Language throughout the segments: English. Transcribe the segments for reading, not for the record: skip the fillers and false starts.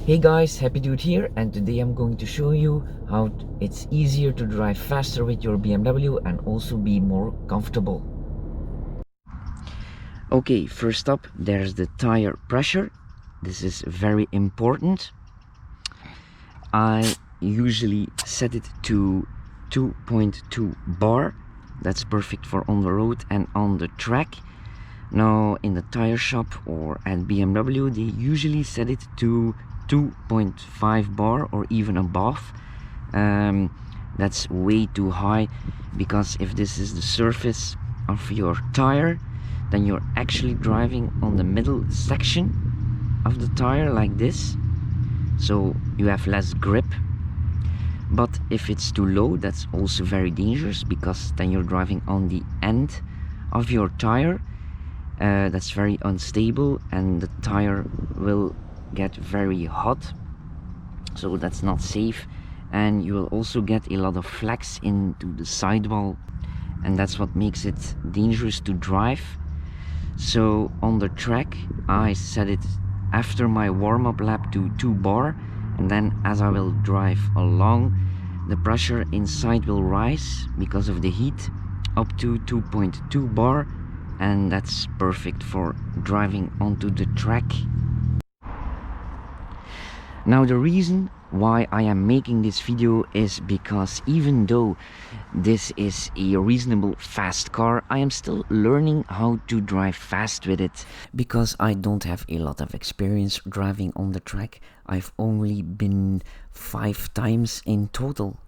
Hey guys, Happy Dude here, and today I'm going to show you how it's easier to drive faster with your BMW and also be more comfortable. Okay, first up there's the tire pressure. This is very important. I usually set it to 2.2 bar. That's perfect for on the road and on the track. Now in the tire shop or at BMW they usually set it to 2.5 bar or even above. That's way too high, because if this is the surface of your tire, then you're actually driving on the middle section of the tire like this, so you have less grip. But if it's too low, that's also very dangerous, because then you're driving on the end of your tire. That's very unstable and the tire will get very hot, so that's not safe, and you will also get a lot of flex into the sidewall, and that's what makes it dangerous to drive. So on the track I set it after my warm-up lap to 2 bar, and then as I will drive along, the pressure inside will rise because of the heat up to 2.2 bar, and that's perfect for driving onto the track. Now the reason why I am making this video is because even though this is a reasonable fast car, I am still learning how to drive fast with it, because I don't have a lot of experience driving on the track. I've only been 5 times in total.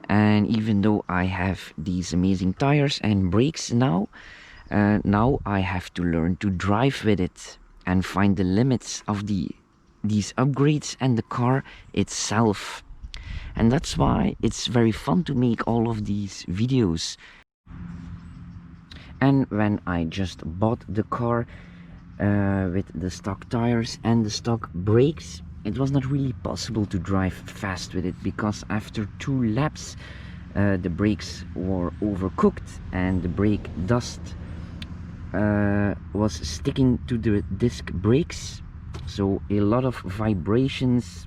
And even though I have these amazing tires and brakes now I have to learn to drive with it and find the limits of these upgrades and the car itself. And that's why it's very fun to make all of these videos. And when I just bought the car with the stock tires and the stock brakes, it was not really possible to drive fast with it, because after 2 laps the brakes were overcooked and the brake dust was sticking to the disc brakes, so a lot of vibrations,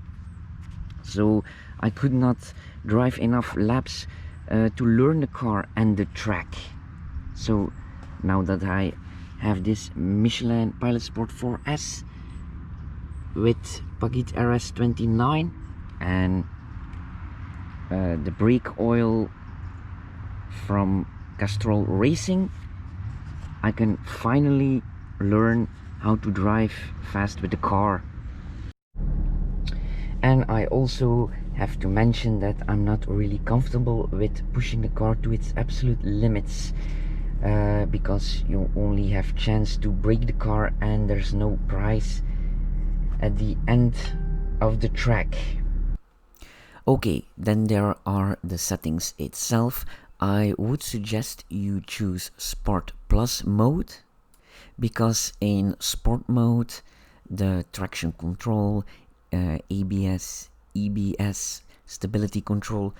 so I could not drive enough laps to learn the car and the track. So now that I have this Michelin Pilot Sport 4S with Pagid RS29 and the brake oil from Castrol Racing, I can finally learn how to drive fast with the car. And I also have to mention that I'm not really comfortable with pushing the car to its absolute limits, because you only have chance to brake the car and there's no prize at the end of the track. Okay, then there are the settings itself. I would suggest you choose Sport Plus mode, because in Sport mode the traction control, ABS, EBS, stability control,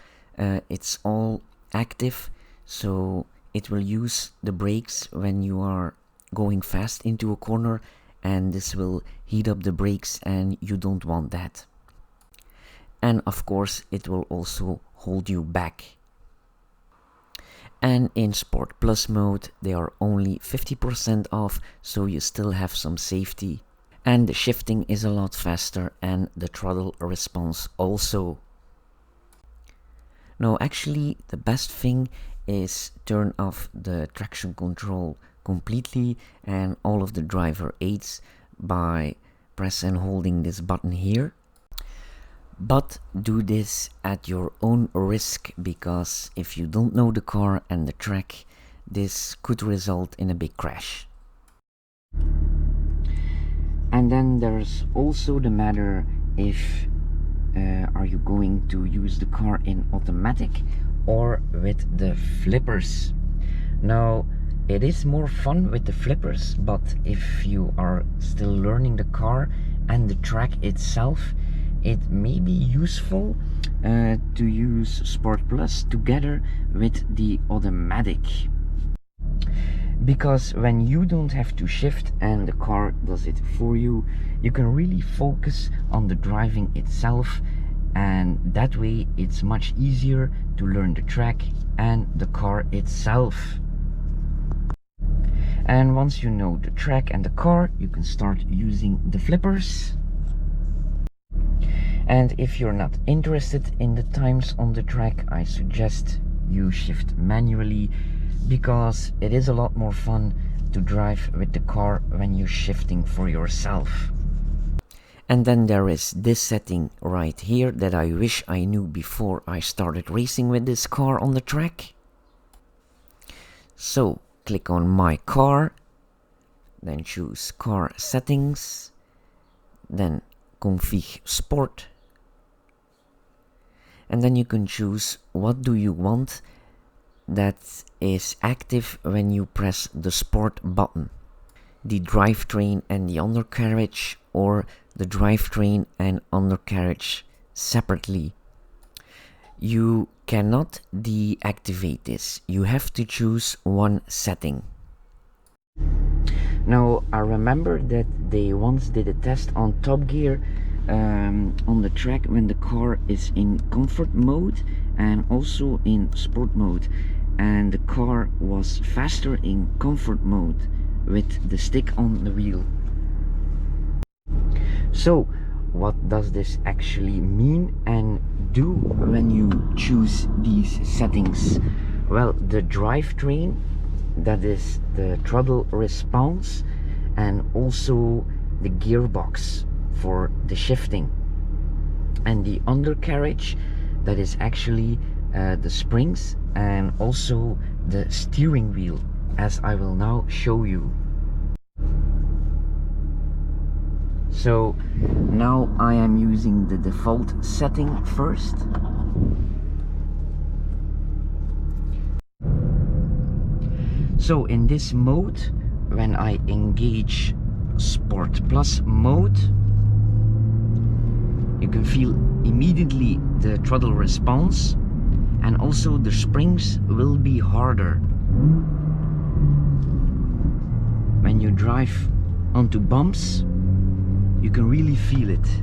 it's all active, so it will use the brakes when you are going fast into a corner, and this will heat up the brakes and you don't want that. And of course it will also hold you back. And in Sport Plus mode they are only 50% off, so you still have some safety. And the shifting is a lot faster and the throttle response also. No, actually the best thing is turn off the traction control completely and all of the driver aids by press and holding this button here. But do this at your own risk, because if you don't know the car and the track, this could result in a big crash. And then there's also the matter if are you going to use the car in automatic or with the flippers. Now it is more fun with the flippers, but if you are still learning the car and the track itself, it may be useful to use Sport Plus together with the automatic. because when you don't have to shift and the car does it for you, you can really focus on the driving itself, and that way it's much easier to learn the track and the car itself. And once you know the track and the car, you can start using the flippers. And if you're not interested in the times on the track, I suggest you shift manually, because it is a lot more fun to drive with the car when you're shifting for yourself. And then there is this setting right here that I wish I knew before I started racing with this car on the track. So click on My Car, then choose Car Settings, then Config Sport, and then you can choose what do you want that is active when you press the Sport button. The drivetrain and the undercarriage, or the drivetrain and undercarriage separately. You cannot deactivate this. You have to choose one setting. Now, I remember that they once did a test on Top Gear on the track when the car is in comfort mode and also in sport mode, and the car was faster in comfort mode with the stick on the wheel. So what does this actually mean and do when you choose these settings? Well, the drivetrain, that is the throttle response, and also the gearbox for the shifting, and the undercarriage, that is actually the springs and also the steering wheel, as I will now show you. So now I am using the default setting first. So in this mode, when I engage Sport Plus mode, you can feel immediately the throttle response, and also the springs will be harder. When you drive onto bumps, you can really feel it,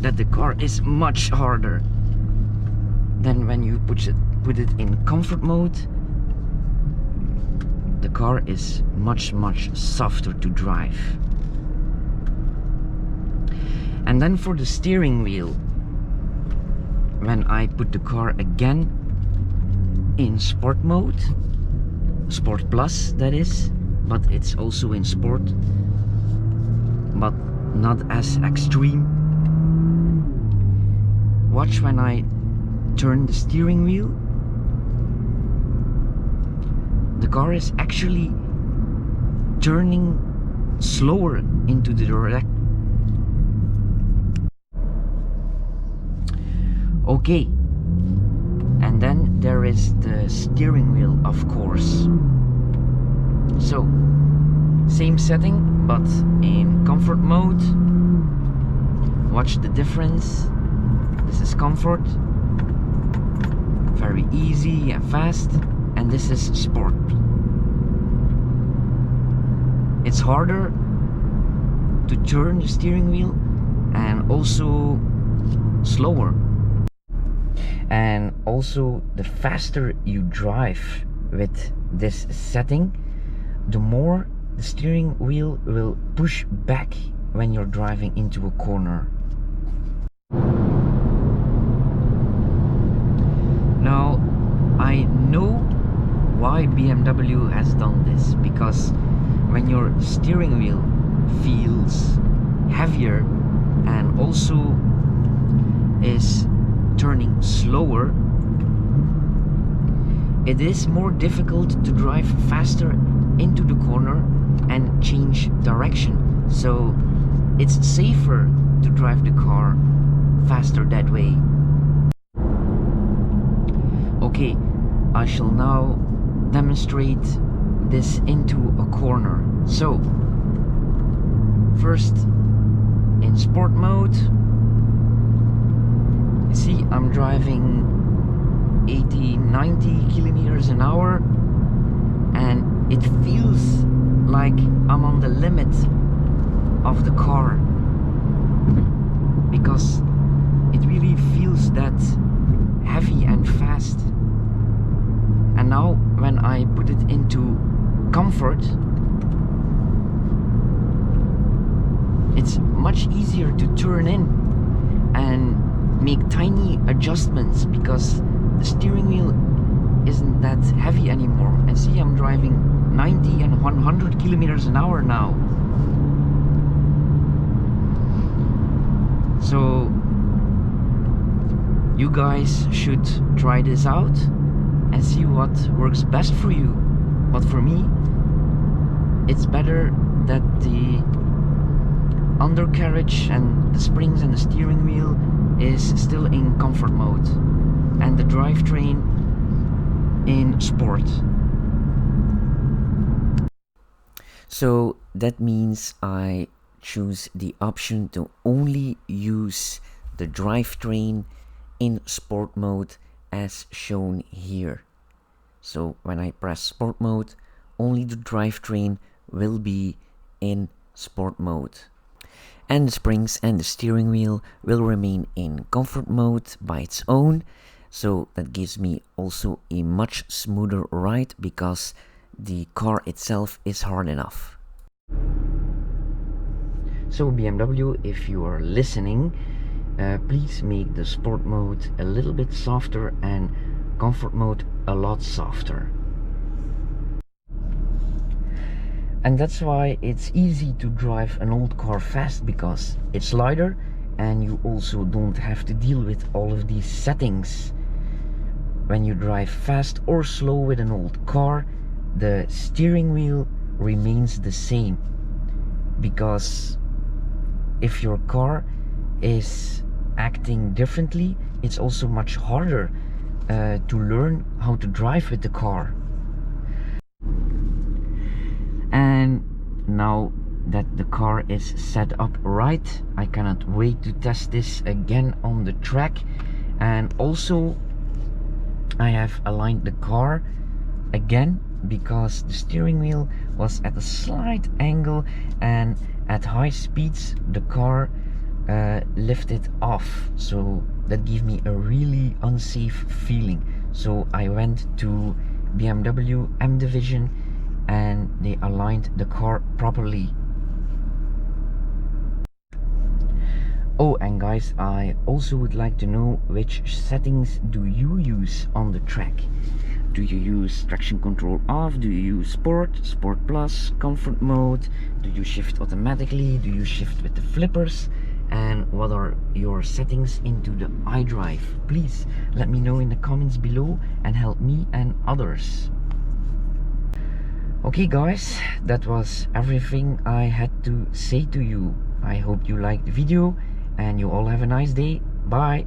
that the car is much harder. Then when you put it in comfort mode, the car is much softer to drive. And then for the steering wheel, when I put the car again in sport mode, Sport Plus that is, but it's also in sport, but not as extreme. Watch when I turn the steering wheel, the car is actually turning slower into the direct. Okay, and then there is the steering wheel, of course. So same setting, but in comfort mode. Watch the difference. This is comfort, very easy and fast, and this is sport. It's harder to turn the steering wheel and also slower. And also, the faster you drive with this setting, the more the steering wheel will push back when you're driving into a corner. Now, I know why BMW has done this, because when your steering wheel feels heavier and also is turning slower, it is more difficult to drive faster into the corner and change direction. So it's safer to drive the car faster that way. Okay, I shall now demonstrate this into a corner. So first, in sport mode, you see I'm driving 80-90 kilometers an hour, and it feels like I'm on the limit of the car, because it really feels that heavy and fast. And now when I put it into comfort, it's much easier to turn in and make tiny adjustments, because the steering wheel isn't that heavy anymore. And see, I'm driving 90 and 100 kilometers an hour now. So you guys should try this out and see what works best for you. But for me, it's better that the undercarriage and the springs and the steering wheel is still in comfort mode, and the drivetrain in sport. So that means I choose the option to only use the drivetrain in sport mode as shown here. So when I press sport mode, only the drivetrain will be in sport mode, and the springs and the steering wheel will remain in comfort mode by its own. So that gives me also a much smoother ride, because the car itself is hard enough. So BMW, if you are listening, please make the sport mode a little bit softer and comfort mode a lot softer. And that's why it's easy to drive an old car fast, because it's lighter and you also don't have to deal with all of these settings. When you drive fast or slow with an old car, the steering wheel remains the same, because if your car is acting differently, it's also much harder to learn how to drive with the car. And now that the car is set up right, I cannot wait to test this again on the track. And also I have aligned the car again, because the steering wheel was at a slight angle, and at high speeds the car lifted off, so that gave me a really unsafe feeling. So I went to BMW M Division and they aligned the car properly. Oh, and guys, I also would like to know, which settings do you use on the track? Do you use traction control off? Do you use sport, sport plus, comfort mode? Do you shift automatically? Do you shift with the flippers? And what are your settings into the iDrive? Please let me know in the comments below and help me and others. Okay guys, that was everything I had to say to you. I hope you liked the video and you all have a nice day. Bye.